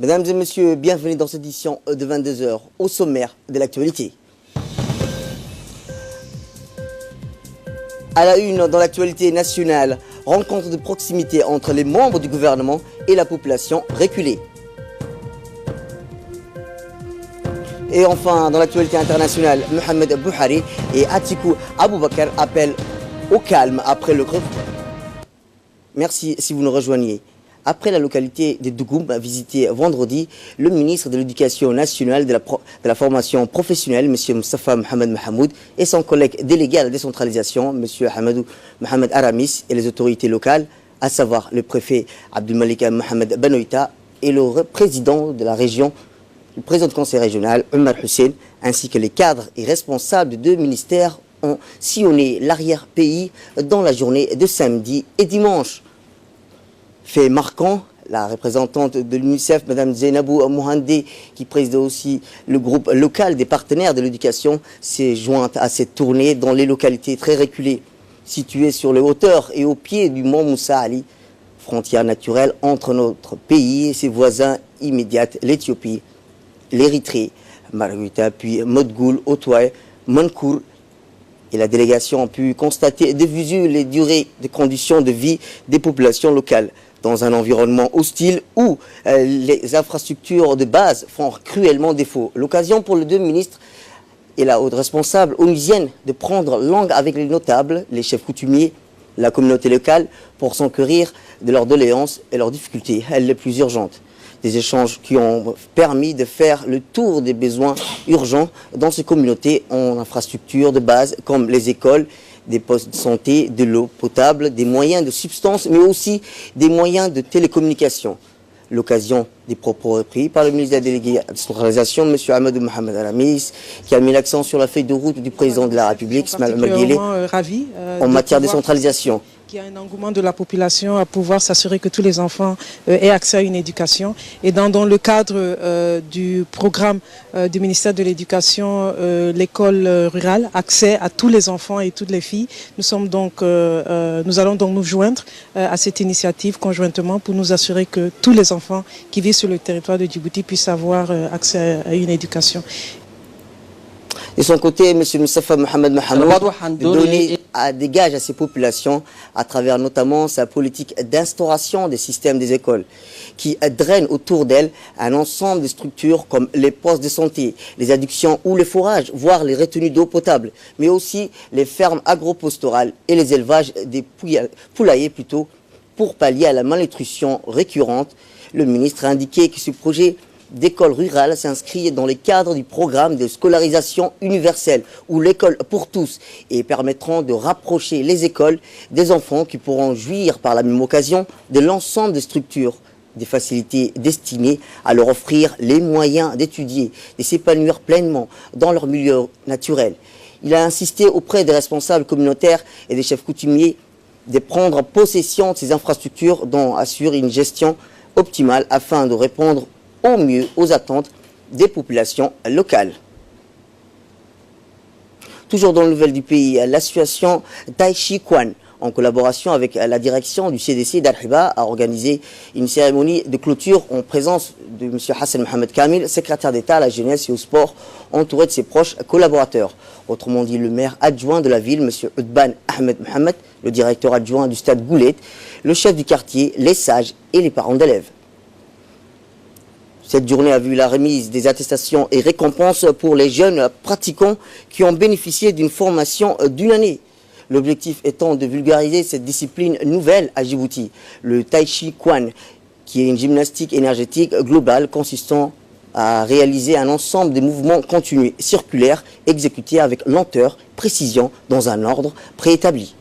Mesdames et messieurs, bienvenue dans cette édition de 22h au sommaire de l'actualité. À la une dans l'actualité nationale, rencontre de proximité entre les membres du gouvernement et la population reculée. Et enfin, dans l'actualité internationale, Mohamed Bouhari et Atiku Aboubakar appellent au calme après le groupe. Merci si vous nous rejoignez. Après la localité de Dougoum, visitée vendredi, le ministre de l'Éducation nationale de la formation professionnelle, M. Moustapha Mohamed Mahamoud, et son collègue délégué à la décentralisation, M. Hamadou Mohamed Aramis, et les autorités locales, à savoir le préfet Abdelmalik Mohamed Benoïta et le président de la région, le président du conseil régional, Omar Hussein, ainsi que les cadres et responsables de deux ministères, ont sillonné l'arrière-pays dans la journée de samedi et dimanche. Fait marquant, la représentante de l'UNICEF, Mme Zainabou Mouhandé, qui préside aussi le groupe local des partenaires de l'éducation, s'est jointe à cette tournée dans les localités très reculées, situées sur les hauteurs et au pied du mont Moussa Ali, frontière naturelle entre notre pays et ses voisins immédiats, l'Éthiopie, l'Érythrée, Marguerita, puis Modgoul, Otouaï, Mankour. Et la délégation a pu constater de visu les durées de conditions de vie des populations locales dans un environnement hostile où les infrastructures de base font cruellement défaut. L'occasion pour les deux ministres et la haute responsable onusienne de prendre langue avec les notables, les chefs coutumiers, la communauté locale pour s'enquérir de leurs doléances et leurs difficultés, les plus urgentes. Des échanges qui ont permis de faire le tour des besoins urgents dans ces communautés en infrastructures de base comme les écoles, des postes de santé, de l'eau potable, des moyens de substance, mais aussi des moyens de télécommunication. L'occasion des propos repris par le ministre délégué à la décentralisation, M. Hamadou Mohamed Aramis, qui a mis l'accent sur la feuille de route du président de la République, Ismaël Maguélé, en matière de décentralisation. Qu'il y a un engouement de la population à pouvoir s'assurer que tous les enfants aient accès à une éducation. Et dans le cadre du programme du ministère de l'Éducation, l'école rurale, accès à tous les enfants et toutes les filles, nous allons donc nous joindre à cette initiative conjointement pour nous assurer que tous les enfants qui vivent sur le territoire de Djibouti puissent avoir accès à une éducation. De son côté, M. Moustapha Mohamed Mahamoud donner des gages à ces populations à travers notamment sa politique d'instauration des systèmes des écoles qui drainent autour d'elles un ensemble de structures comme les postes de santé, les adductions ou les forages, voire les retenues d'eau potable, mais aussi les fermes agro-pastorales et les élevages des poulaillers pour pallier à la malnutrition récurrente. Le ministre a indiqué que ce projet d'école rurale s'inscrit dans les cadres du programme de scolarisation universelle ou l'école pour tous et permettront de rapprocher les écoles des enfants qui pourront jouir par la même occasion de l'ensemble des structures, des facilités destinées à leur offrir les moyens d'étudier, de s'épanouir pleinement dans leur milieu naturel. Il a insisté auprès des responsables communautaires et des chefs coutumiers de prendre possession de ces infrastructures dont assure une gestion optimale afin de répondre au mieux aux attentes des populations locales. Toujours dans le nouvelle du pays, l'association Taichi Kwan, en collaboration avec la direction du CDC d'Al-Hiba, a organisé une cérémonie de clôture en présence de M. Hassan Mohamed Kamil, secrétaire d'État à la jeunesse et au sport, entouré de ses proches collaborateurs. Autrement dit, le maire adjoint de la ville, M. Udban Ahmed Mohamed, le directeur adjoint du stade Goulet, le chef du quartier, les sages et les parents d'élèves. Cette journée a vu la remise des attestations et récompenses pour les jeunes pratiquants qui ont bénéficié d'une formation d'une année. L'objectif étant de vulgariser cette discipline nouvelle à Djibouti, le Tai Chi Kwan, qui est une gymnastique énergétique globale consistant à réaliser un ensemble de mouvements continus circulaires exécutés avec lenteur, précision, dans un ordre préétabli.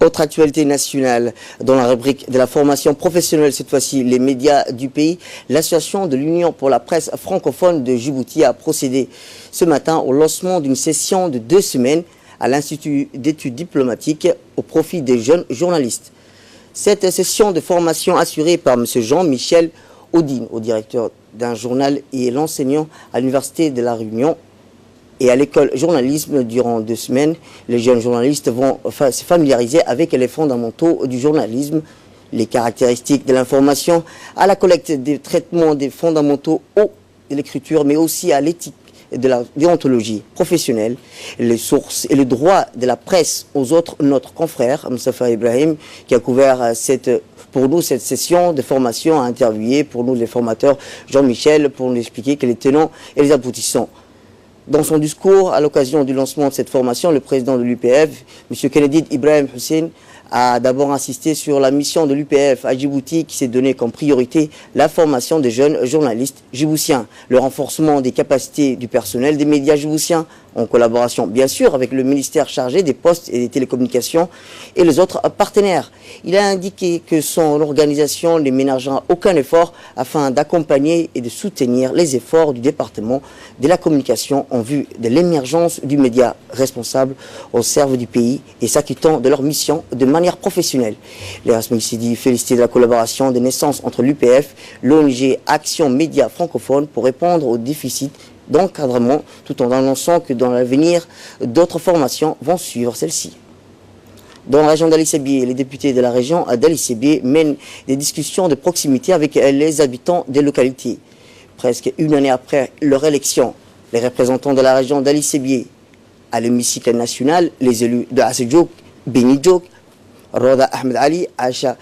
Autre actualité nationale, dans la rubrique de la formation professionnelle, cette fois-ci les médias du pays, l'association de l'Union pour la presse francophone de Djibouti a procédé ce matin au lancement d'une session de 2 semaines à l'Institut d'études diplomatiques au profit des jeunes journalistes. Cette session de formation assurée par M. Jean-Michel Odine, au directeur d'un journal et l'enseignant à l'Université de La Réunion et à l'école journalisme durant 2 semaines. Les jeunes journalistes vont se familiariser avec les fondamentaux du journalisme, les caractéristiques de l'information, à la collecte des traitements des fondamentaux de l'écriture, mais aussi à l'éthique et de la déontologie professionnelle, les sources et le droit de la presse aux autres, notre confrère, Moustapha Ibrahim, qui a couvert pour nous cette session de formation, a interviewé pour nous les formateurs Jean-Michel pour nous expliquer quels les tenants et les aboutissants. Dans son discours, à l'occasion du lancement de cette formation, le président de l'UPF, M. Kennedy Ibrahim Hussein, a d'abord insisté sur la mission de l'UPF à Djibouti qui s'est donnée comme priorité la formation des jeunes journalistes djiboutiens, le renforcement des capacités du personnel des médias djiboutiens, en collaboration bien sûr avec le ministère chargé des postes et des télécommunications et les autres partenaires. Il a indiqué que son organisation ne ménagera aucun effort afin d'accompagner et de soutenir les efforts du département de la communication en vue de l'émergence du média responsable au service du pays et s'acquittant de leur mission de manière professionnelle. L'Erasmus Sidi félicité de la collaboration des naissances entre l'UPF, l'ONG Action Média francophone pour répondre aux déficits d'encadrement, tout en annonçant que dans l'avenir, d'autres formations vont suivre celle-ci. Dans la région d'Ali Sébié, les députés de la région d'Ali Sébié mènent des discussions de proximité avec les habitants des localités. Presque une année après leur élection, les représentants de la région d'Ali Sébié, à l'hémicycle national, les élus de Assedjouk, Beni Djouk, Roda Ahmed Ali, Acha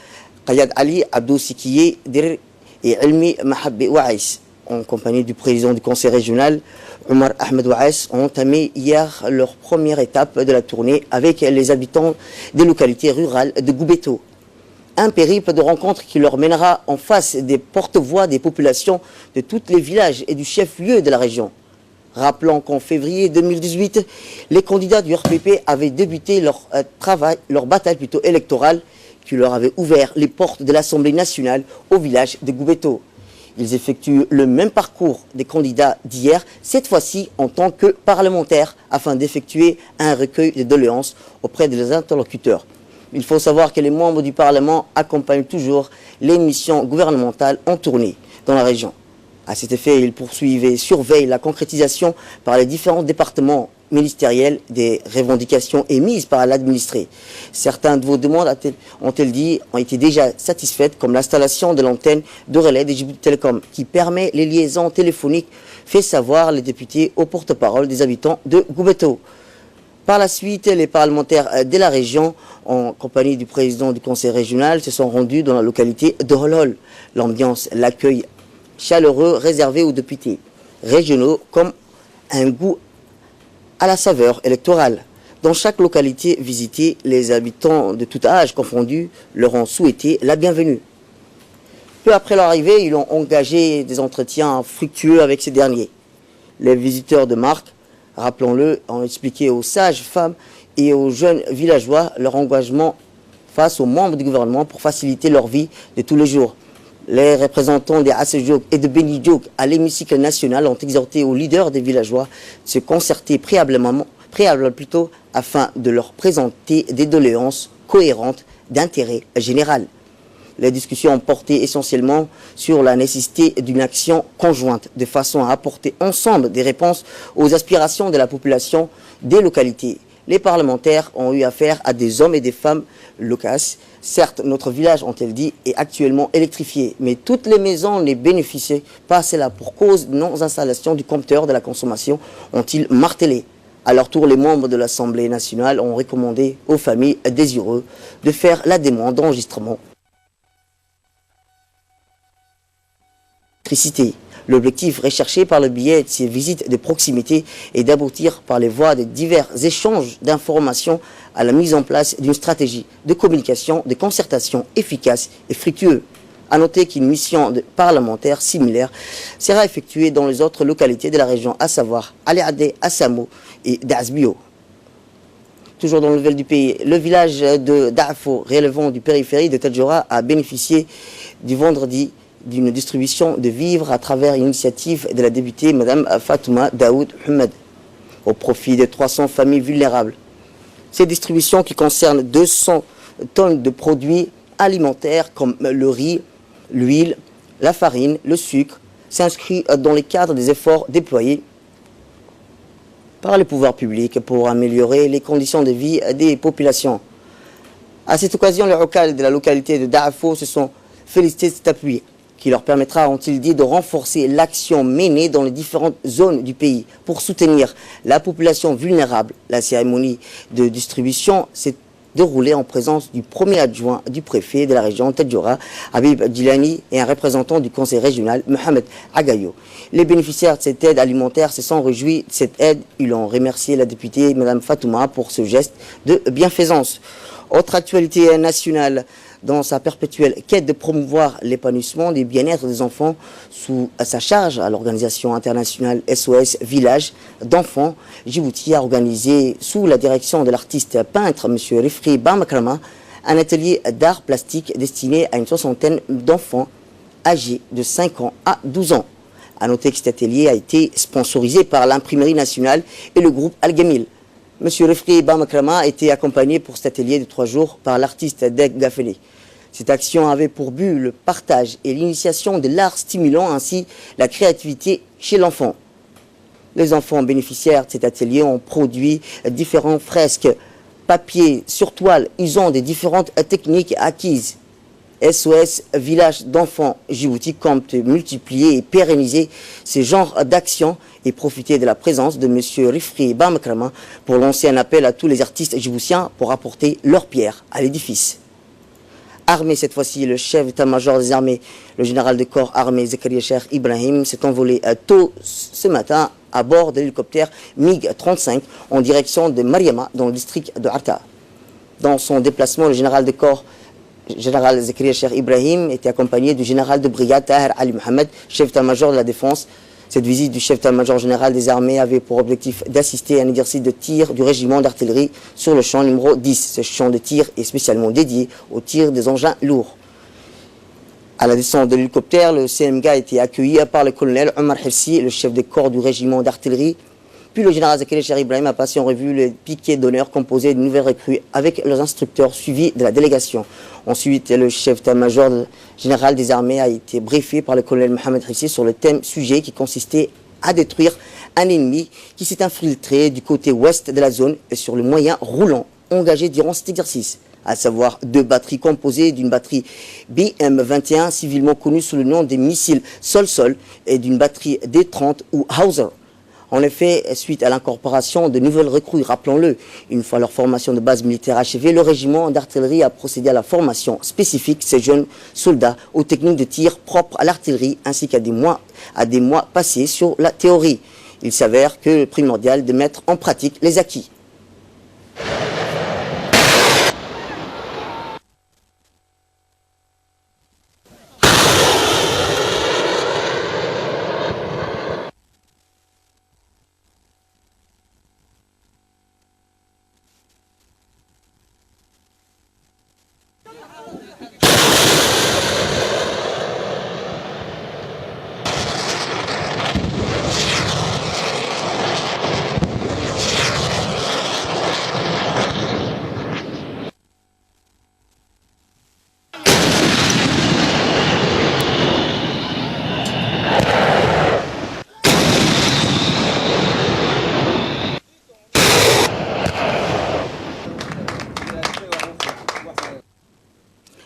Qayad Ali, Abdou Sikiye, Dir et Elmi Mahabbe Ouaïs, en compagnie du président du conseil régional, Omar Ahmed Ouaïs, ont entamé hier leur première étape de la tournée avec les habitants des localités rurales de Goubeto. Un périple de rencontre qui leur mènera en face des porte-voix des populations de tous les villages et du chef-lieu de la région. Rappelons qu'en février 2018, les candidats du RPP avaient débuté leur bataille électorale qui leur avait ouvert les portes de l'Assemblée nationale au village de Goubeto. Ils effectuent le même parcours des candidats d'hier, cette fois-ci en tant que parlementaires, afin d'effectuer un recueil de doléances auprès des interlocuteurs. Il faut savoir que les membres du Parlement accompagnent toujours les missions gouvernementales en tournée dans la région. À cet effet, ils poursuivent et surveillent la concrétisation par les différents départements ministériels des revendications émises par l'administré. Certaines de vos demandes, ont-elles dit, ont été déjà satisfaites, comme l'installation de l'antenne de relais de Djibouti Telecom, qui permet les liaisons téléphoniques, fait savoir les députés au porte-parole des habitants de Goubeto. Par la suite, les parlementaires de la région, en compagnie du président du conseil régional, se sont rendus dans la localité de Holol. L'ambiance, l'accueil chaleureux réservé aux députés régionaux comme un goût à la saveur électorale. Dans chaque localité visitée, les habitants de tout âge confondus leur ont souhaité la bienvenue. Peu après leur arrivée, ils ont engagé des entretiens fructueux avec ces derniers. Les visiteurs de marque, rappelons-le, ont expliqué aux sages femmes et aux jeunes villageois leur engagement face aux membres du gouvernement pour faciliter leur vie de tous les jours. Les représentants des Assedjouk et de Beni Djouk à l'hémicycle national ont exhorté aux leaders des villageois de se concerter préalablement afin de leur présenter des doléances cohérentes d'intérêt général. Les discussions ont porté essentiellement sur la nécessité d'une action conjointe de façon à apporter ensemble des réponses aux aspirations de la population des localités. Les parlementaires ont eu affaire à des hommes et des femmes loquaces. Certes, notre village, ont-elles dit, est actuellement électrifié, mais toutes les maisons ne bénéficient pas à cela pour cause de non-installation du compteur de la consommation, ont-ils martelé. À leur tour, les membres de l'Assemblée nationale ont recommandé aux familles désireuses de faire la demande d'enregistrement. L'objectif recherché par le biais de ces visites de proximité est d'aboutir par les voies de divers échanges d'informations à la mise en place d'une stratégie de communication, de concertation efficace et fructueuse. À noter qu'une mission parlementaire similaire sera effectuée dans les autres localités de la région, à savoir Ali-Adé, Assamo et Dazbio. Toujours dans le level du pays, le village de Da'afo, relevant du périphérie de Tadjoura, a bénéficié du vendredi d'une distribution de vivres à travers une initiative de la députée Mme Fatouma Daoud Ahmed au profit de 300 familles vulnérables. Ces distributions qui concernent 200 tonnes de produits alimentaires comme le riz, l'huile, la farine, le sucre, s'inscrit dans le cadre des efforts déployés par les pouvoirs publics pour améliorer les conditions de vie des populations. À cette occasion, les locales de la localité de Da'afo se sont félicités de cet appui qui leur permettra, ont-ils dit, de renforcer l'action menée dans les différentes zones du pays pour soutenir la population vulnérable. La cérémonie de distribution s'est déroulée en présence du premier adjoint du préfet de la région, Tadjoura, Habib Djilani, et un représentant du conseil régional, Mohamed Agayo. Les bénéficiaires de cette aide alimentaire se sont réjouis de cette aide. Ils ont remercié la députée Mme Fatouma pour ce geste de bienfaisance. Autre actualité nationale, dans sa perpétuelle quête de promouvoir l'épanouissement et le bien-être des enfants sous sa charge à l'organisation internationale SOS Village d'enfants, Djibouti a organisé sous la direction de l'artiste peintre M. Rifri Bamakrama un atelier d'art plastique destiné à une soixantaine d'enfants âgés de 5 ans à 12 ans. A noter que cet atelier a été sponsorisé par l'imprimerie nationale et le groupe Al-Gamil. M. Rifri Bamakrama a été accompagné pour cet atelier de 3 jours par l'artiste Dek Gafeli. Cette action avait pour but le partage et l'initiation de l'art stimulant ainsi la créativité chez l'enfant. Les enfants bénéficiaires de cet atelier ont produit différents fresques, papier sur toile usant des différentes techniques acquises. SOS Village d'enfants Djibouti compte multiplier et pérenniser ces genres d'actions et profiter de la présence de M. Rifri Bamakrama pour lancer un appel à tous les artistes djiboutiens pour apporter leur pierre à l'édifice. Armé cette fois-ci, le chef d'état-major des armées, le général de corps armé Zakaria Cheikh Ibrahim, s'est envolé tôt ce matin à bord de l'hélicoptère MiG-35 en direction de Mariama dans le district de Arta. Dans son déplacement, le général de corps général Zakaria Cheikh Ibrahim était accompagné du général de brigade Tahir Ali Mohamed, chef d'état-major de la défense. Cette visite du chef d'état-major général des armées avait pour objectif d'assister à un exercice de tir du régiment d'artillerie sur le champ numéro 10. Ce champ de tir est spécialement dédié au tir des engins lourds. À la descente de l'hélicoptère, le CMG a été accueilli par le colonel Omar Hirsi, le chef des corps du régiment d'artillerie. Puis le général Zakaria Cheikh Ibrahim a passé en revue le piquet d'honneur composé de nouvelles recrues avec leurs instructeurs suivis de la délégation. Ensuite, le chef d'état-major général des armées a été briefé par le colonel Mohamed Hirsi sur le thème sujet qui consistait à détruire un ennemi qui s'est infiltré du côté ouest de la zone et sur le moyen roulant engagé durant cet exercice, à savoir 2 batteries composées d'une batterie BM-21 civilement connue sous le nom des missiles sol-sol et d'une batterie D-30 ou Hauser. En effet, suite à l'incorporation de nouvelles recrues, rappelons-le, une fois leur formation de base militaire achevée, le régiment d'artillerie a procédé à la formation spécifique de ces jeunes soldats aux techniques de tir propres à l'artillerie ainsi qu'à des mois passés sur la théorie. Il s'avère que le primordial de mettre en pratique les acquis.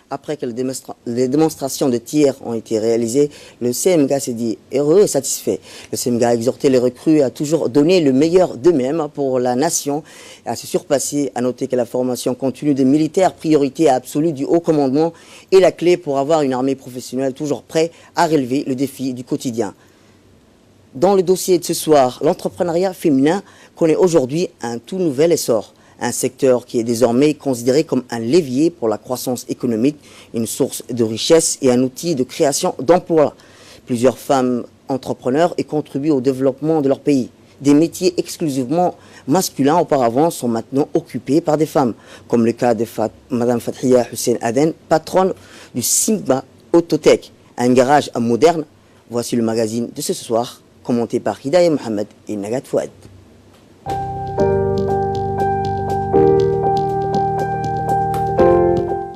Après que les démonstrations de tir ont été réalisées, le CMGA s'est dit heureux et satisfait. Le CMGA a exhorté les recrues à toujours donner le meilleur d'eux-mêmes pour la nation et à se surpasser. À noter que la formation continue des militaires, priorité absolue du haut commandement, est la clé pour avoir une armée professionnelle toujours prête à relever le défi du quotidien. Dans le dossier de ce soir, l'entrepreneuriat féminin connaît aujourd'hui un tout nouvel essor. Un secteur qui est désormais considéré comme un levier pour la croissance économique, une source de richesse et un outil de création d'emplois. Plusieurs femmes entrepreneurs y contribuent au développement de leur pays. Des métiers exclusivement masculins auparavant sont maintenant occupés par des femmes, comme le cas de Mme Fathia Hussein Aden, patronne du Simba Autotech, un garage moderne. Voici le magazine de ce soir, commenté par Hidayah Mohamed et Nagat Fouad.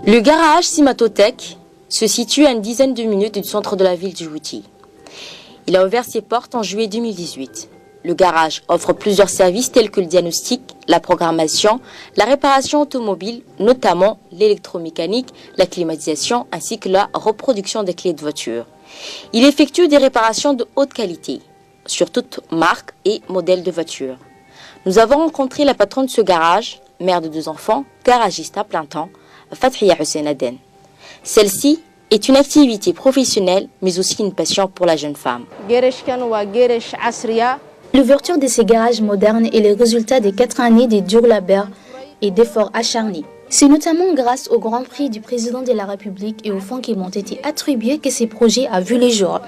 Le garage Simatotech se situe à une dizaine de minutes du centre de la ville de Djibouti. Il a ouvert ses portes en juillet 2018. Le garage offre plusieurs services tels que le diagnostic, la programmation, la réparation automobile, notamment l'électromécanique, la climatisation ainsi que la reproduction des clés de voiture. Il effectue des réparations de haute qualité sur toute marque et modèle de voiture. Nous avons rencontré la patronne de ce garage, mère de 2 enfants, garagiste à plein temps, Fathia Hussein Aden. Celle-ci est une activité professionnelle, mais aussi une passion pour la jeune femme. L'ouverture de ces garages modernes est le résultat des 4 années de dur labeur et d'efforts acharnés. C'est notamment grâce au Grand Prix du président de la République et aux fonds qui m'ont été attribués que ces projets a vu les jours.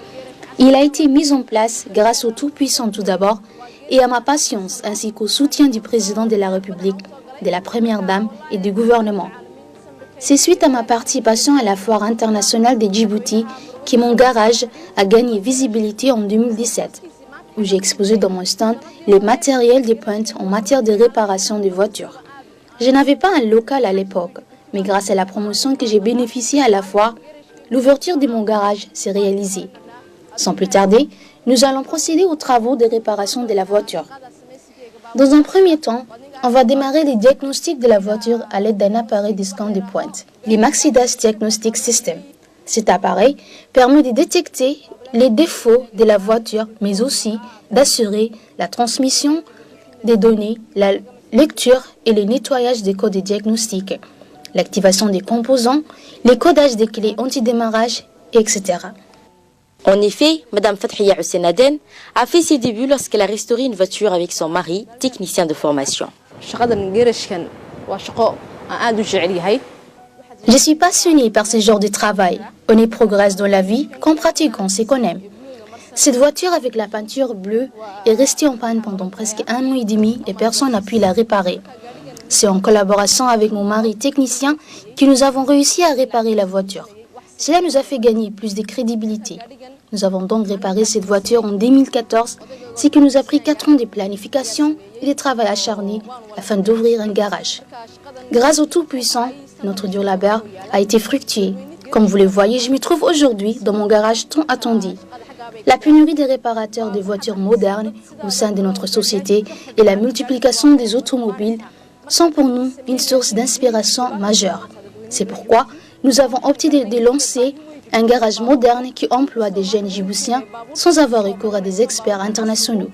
Il a été mis en place grâce au Tout-Puissant tout d'abord et à ma patience ainsi qu'au soutien du président de la République, de la Première Dame et du gouvernement. C'est suite à ma participation à la Foire internationale de Djibouti que mon garage a gagné visibilité en 2017, où j'ai exposé dans mon stand les matériels de pointe en matière de réparation de voitures. Je n'avais pas un local à l'époque, mais grâce à la promotion que j'ai bénéficiée à la foire, l'ouverture de mon garage s'est réalisée. Sans plus tarder, nous allons procéder aux travaux de réparation de la voiture. Dans un premier temps, on va démarrer les diagnostics de la voiture à l'aide d'un appareil de scan de pointe, le Maxidas Diagnostic System. Cet appareil permet de détecter les défauts de la voiture, mais aussi d'assurer la transmission des données, la lecture et le nettoyage des codes de diagnostic, l'activation des composants, les codages des clés anti-démarrage, etc. En effet, Mme Fathia Hussein Aden a fait ses débuts lorsqu'elle a restauré une voiture avec son mari, technicien de formation. Je suis passionnée par ce genre de travail. On y progresse dans la vie qu'en pratiquant ce qu'on aime. Cette voiture avec la peinture bleue est restée en panne pendant presque 1 an et demi et personne n'a pu la réparer. C'est en collaboration avec mon mari technicien que nous avons réussi à réparer la voiture. Cela nous a fait gagner plus de crédibilité. Nous avons donc réparé cette voiture en 2014, ce qui nous a pris 4 ans de planification et de travail acharné afin d'ouvrir un garage. Grâce au Tout-Puissant, notre dur labeur a été fructueux. Comme vous le voyez, je me trouve aujourd'hui dans mon garage tant attendu. La pénurie des réparateurs de voitures modernes au sein de notre société et la multiplication des automobiles sont pour nous une source d'inspiration majeure. C'est pourquoi nous avons opté de lancer un garage moderne qui emploie des jeunes djiboutiens sans avoir recours à des experts internationaux.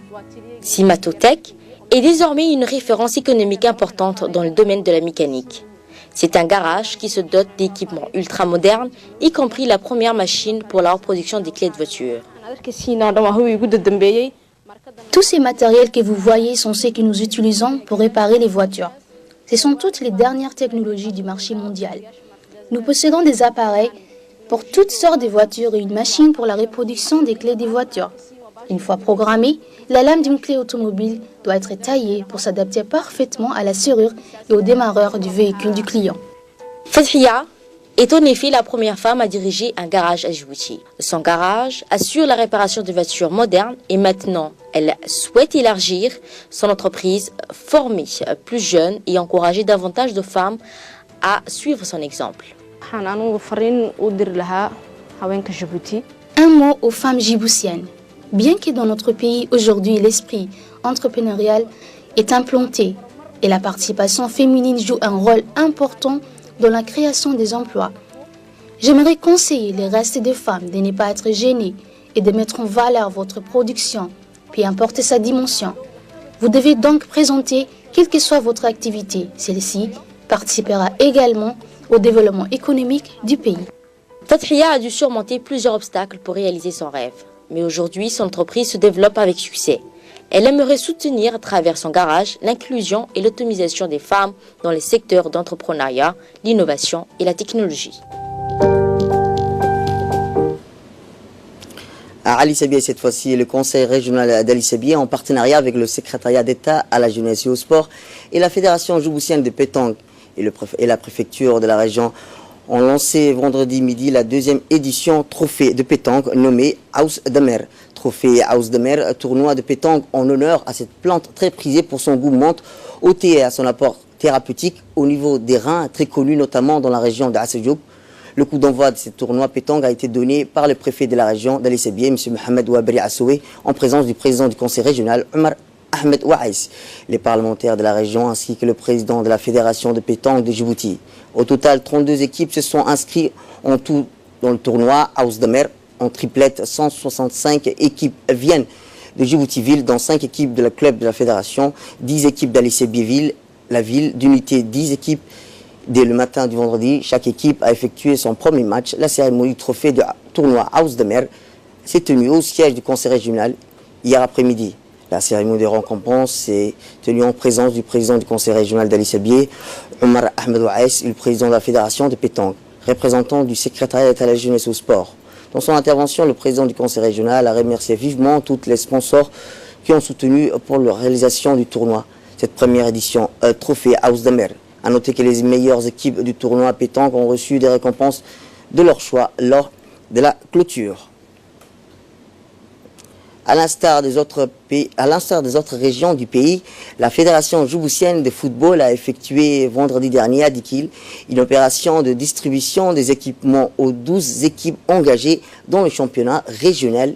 Simatotech est désormais une référence économique importante dans le domaine de la mécanique. C'est un garage qui se dote d'équipements ultra-modernes, y compris la première machine pour la reproduction des clés de voiture. Tous ces matériels que vous voyez sont ceux que nous utilisons pour réparer les voitures. Ce sont toutes les dernières technologies du marché mondial. Nous possédons des appareils pour toutes sortes de voitures et une machine pour la reproduction des clés des voitures. Une fois programmée, la lame d'une clé automobile doit être taillée pour s'adapter parfaitement à la serrure et au démarreur du véhicule du client. Fathia est en effet la première femme à diriger un garage à Djibouti. Son garage assure la réparation de voitures modernes et maintenant, elle souhaite élargir son entreprise, former plus jeunes et encourager davantage de femmes à suivre son exemple. Un mot aux femmes djiboutiennes. Bien que dans notre pays, aujourd'hui, l'esprit entrepreneurial est implanté et la participation féminine joue un rôle important dans la création des emplois, j'aimerais conseiller les restes des femmes de ne pas être gênées et de mettre en valeur votre production, peu importe sa dimension. Vous devez donc présenter quelle que soit votre activité. Celle-ci participera également au développement économique du pays. Fathia a dû surmonter plusieurs obstacles pour réaliser son rêve. Mais aujourd'hui, son entreprise se développe avec succès. Elle aimerait soutenir à travers son garage l'inclusion et l'autonomisation des femmes dans les secteurs d'entrepreneuriat, l'innovation et la technologie. À Ali Sabieh, cette fois-ci, le conseil régional d'Ali Sabieh, en partenariat avec le secrétariat d'État à la jeunesse et au sport et la fédération djiboutienne de pétanque et la préfecture de la région, ont lancé vendredi midi la 2e édition trophée de pétanque nommée Aous Damer. Trophée Aous Damer, tournoi de pétanque en honneur à cette plante très prisée pour son goût menthe, au thé et à son apport thérapeutique au niveau des reins, très connu notamment dans la région d'Assejoub. Le coup d'envoi de ce tournoi pétanque a été donné par le préfet de la région d'Ali Sabieh, M. Mohamed Ouabri Assoué, en présence du président du conseil régional, Omar Ahmed Ouaïs, les parlementaires de la région ainsi que le président de la fédération de pétanque de Djibouti. Au total, 32 équipes se sont inscrites en tout dans le tournoi Aouz Damer. En triplette, 165 équipes viennent de Djibouti-Ville, dont 5 équipes de la club de la fédération, 10 équipes d'Ali Sabieh-Ville, la ville d'unité, 10 équipes. Dès le matin du vendredi, chaque équipe a effectué son premier match. La cérémonie du trophée de tournoi Aouz Damer s'est tenue au siège du conseil régional hier après-midi. La cérémonie de récompense s'est tenue en présence du président du conseil régional d'Ali Sabieh, Omar Ahmed Ouaïs, et le président de la fédération de pétanque, représentant du secrétariat d'État à la jeunesse et au sport. Dans son intervention, le président du conseil régional a remercié vivement tous les sponsors qui ont soutenu pour la réalisation du tournoi. Cette première édition, trophée Aouz Damer. A noter que les meilleures équipes du tournoi pétanque ont reçu des récompenses de leur choix lors de la clôture. À l'instar des autres régions du pays, la Fédération djiboutienne de football a effectué vendredi dernier à Dikil une opération de distribution des équipements aux 12 équipes engagées dans le championnat régional,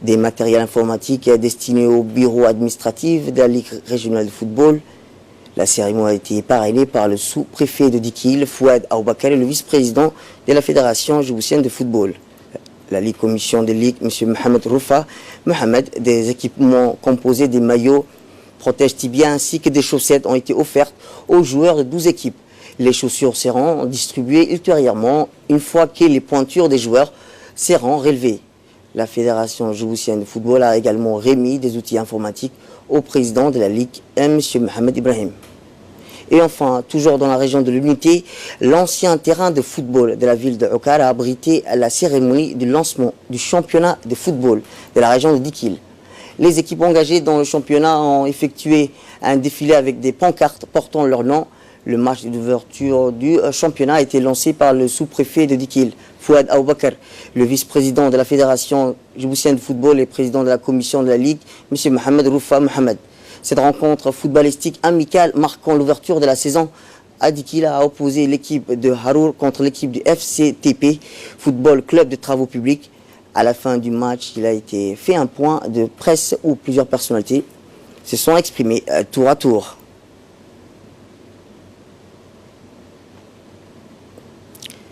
des matériels informatiques destinés au bureau administratif de la Ligue régionale de football. La cérémonie a été parrainée par le sous-préfet de Dikil, Fouad Aboubakar, et le vice-président de la Fédération djiboutienne de football. La Ligue commission de Ligue, M. Mohamed Roufa Mohamed, des équipements composés des maillots, protège tibia ainsi que des chaussettes ont été offertes aux joueurs de 12 équipes. Les chaussures seront distribuées ultérieurement une fois que les pointures des joueurs seront relevées. La Fédération djiboutienne de football a également remis des outils informatiques au président de la Ligue, M. Mohamed Ibrahim. Et enfin, toujours dans la région de l'Unité, l'ancien terrain de football de la ville de Oukar a abrité la cérémonie du lancement du championnat de football de la région de Dikil. Les équipes engagées dans le championnat ont effectué un défilé avec des pancartes portant leur nom. Le match d'ouverture du championnat a été lancé par le sous-préfet de Dikil, Fouad Aboubakar, le vice-président de la Fédération djiboutienne de football et président de la commission de la Ligue, M. Mohamed Roufa Mohamed. Cette rencontre footballistique amicale marquant l'ouverture de la saison à Dikil a opposé l'équipe de Harour contre l'équipe du FCTP, Football Club de Travaux Publics. À la fin du match, il a été fait un point de presse où plusieurs personnalités se sont exprimées tour à tour.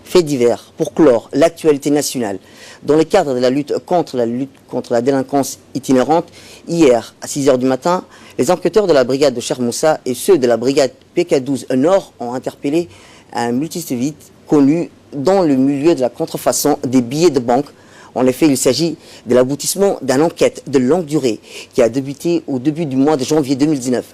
Faits divers pour clore l'actualité nationale. Dans le cadre de la lutte contre la délinquance itinérante, hier à 6 h du matin, les enquêteurs de la brigade de Cheikh Moussa et ceux de la brigade PK12 Nord ont interpellé un multicivil connu dans le milieu de la contrefaçon des billets de banque. En effet, il s'agit de l'aboutissement d'une enquête de longue durée qui a débuté au début du mois de janvier 2019.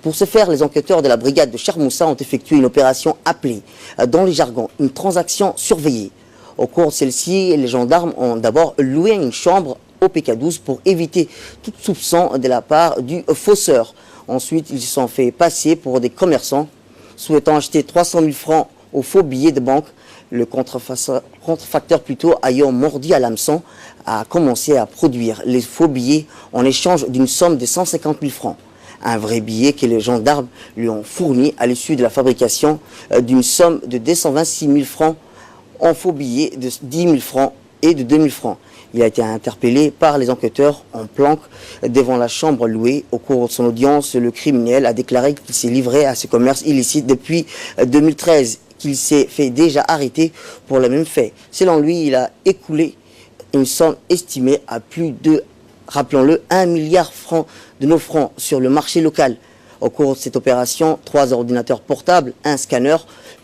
Pour ce faire, les enquêteurs de la brigade de Cheikh Moussa ont effectué une opération appelée, dans les jargons, une transaction surveillée. Au cours de celle-ci, les gendarmes ont d'abord loué une chambre au PK12 pour éviter tout soupçon de la part du fausseur. Ensuite, ils se sont fait passer pour des commerçants souhaitant acheter 300 000 francs aux faux billets de banque. Le contrefacteur plutôt ayant mordi à l'hameçon a commencé à produire les faux billets en échange d'une somme de 150 000 francs. Un vrai billet que les gendarmes lui ont fourni à l'issue de la fabrication d'une somme de 226 000 francs en faux billets de 10 000 francs et de 2 000 francs. Il a été interpellé par les enquêteurs en planque devant la chambre louée. Au cours de son audience, le criminel a déclaré qu'il s'est livré à ce commerce illicite depuis 2013, qu'il s'est fait déjà arrêter pour le même fait. Selon lui, il a écoulé une somme estimée à plus de, rappelons-le, 1 milliard francs de nos francs sur le marché local. Au cours de cette opération, 3 ordinateurs portables, un scanner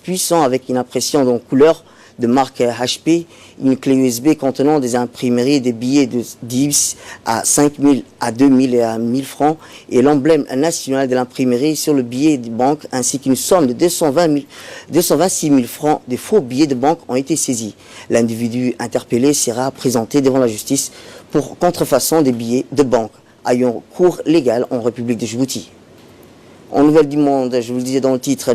puissant avec une impression en couleur de marque HP, une clé USB contenant des imprimeries, des billets de 10 à 5 000, à 2 000 et à 1 000 francs et l'emblème national de l'imprimerie sur le billet de banque ainsi qu'une somme de 226 000 francs de faux billets de banque ont été saisis. L'individu interpellé sera présenté devant la justice pour contrefaçon des billets de banque ayant cours légal en République de Djibouti. En nouvelle du monde, je vous le disais dans le titre,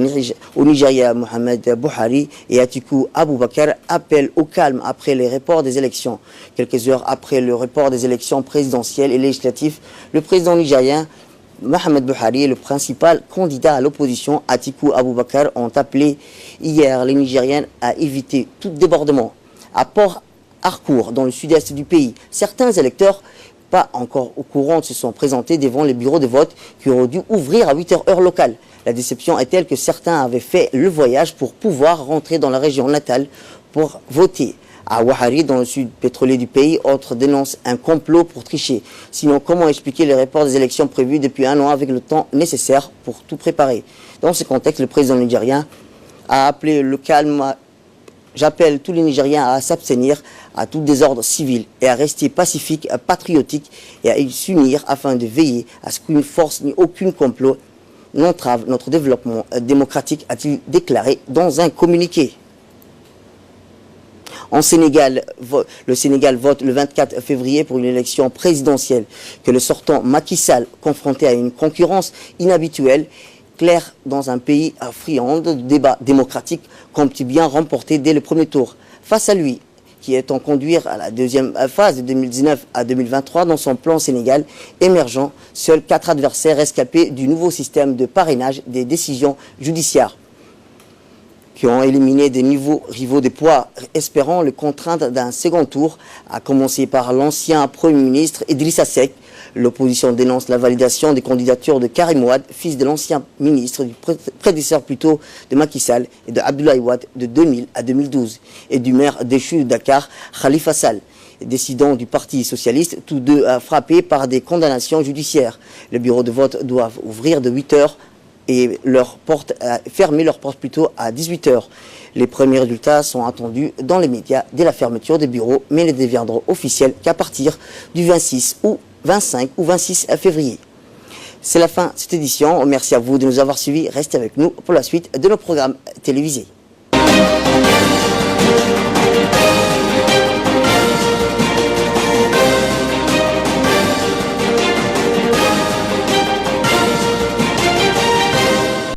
au Nigeria, Mohamed Buhari et Atiku Abubakar appellent au calme après les reports des élections. Quelques heures après le report des élections présidentielles et législatives, le président nigérien Mohamed Buhari et le principal candidat à l'opposition, Atiku Abubakar, ont appelé hier les Nigériens à éviter tout débordement. À Port-Harcourt, dans le sud-est du pays, certains électeurs, pas encore au courant, se sont présentés devant les bureaux de vote qui auraient dû ouvrir à 8h heure locale. La déception est telle que certains avaient fait le voyage pour pouvoir rentrer dans la région natale pour voter. À Ouahari, dans le sud pétrolier du pays, autres dénoncent un complot pour tricher. Sinon, comment expliquer les reports des élections prévues depuis un an avec le temps nécessaire pour tout préparer? Dans ce contexte, le président nigérien a appelé le calme. J'appelle tous les Nigériens à s'abstenir à tout désordre civil et à rester pacifiques, patriotiques et à s'unir afin de veiller à ce qu'une force ni aucun complot n'entrave notre développement démocratique, a-t-il déclaré dans un communiqué. En Sénégal, le Sénégal vote le 24 février pour une élection présidentielle que le sortant Macky Sall, confronté à une concurrence inhabituelle, claire dans un pays friand de débats démocratiques, compte bien remporter dès le premier tour. Face à lui, qui est en conduire à la deuxième phase de 2019 à 2023 dans son plan Sénégal émergent, seuls 4 adversaires rescapés du nouveau système de parrainage des décisions judiciaires, qui ont éliminé des nouveaux rivaux de poids, espérant le contraindre d'un second tour, à commencer par l'ancien Premier ministre Idrissa Seck. L'opposition dénonce la validation des candidatures de Karim Wade, fils de l'ancien ministre, du prédécesseur plutôt de Macky Sall et de Abdoulaye Wade de 2000 à 2012, et du maire déchu de Dakar, Khalifa Sall, décidant du Parti socialiste, tous deux frappés par des condamnations judiciaires. Les bureaux de vote doivent ouvrir de 8h et fermer leurs portes plutôt à 18h. Les premiers résultats sont attendus dans les médias dès la fermeture des bureaux, mais ne deviendront officiels qu'à partir du 26 ou 25 ou 26 février. C'est la fin de cette édition. Merci à vous de nous avoir suivis. Restez avec nous pour la suite de nos programmes télévisés.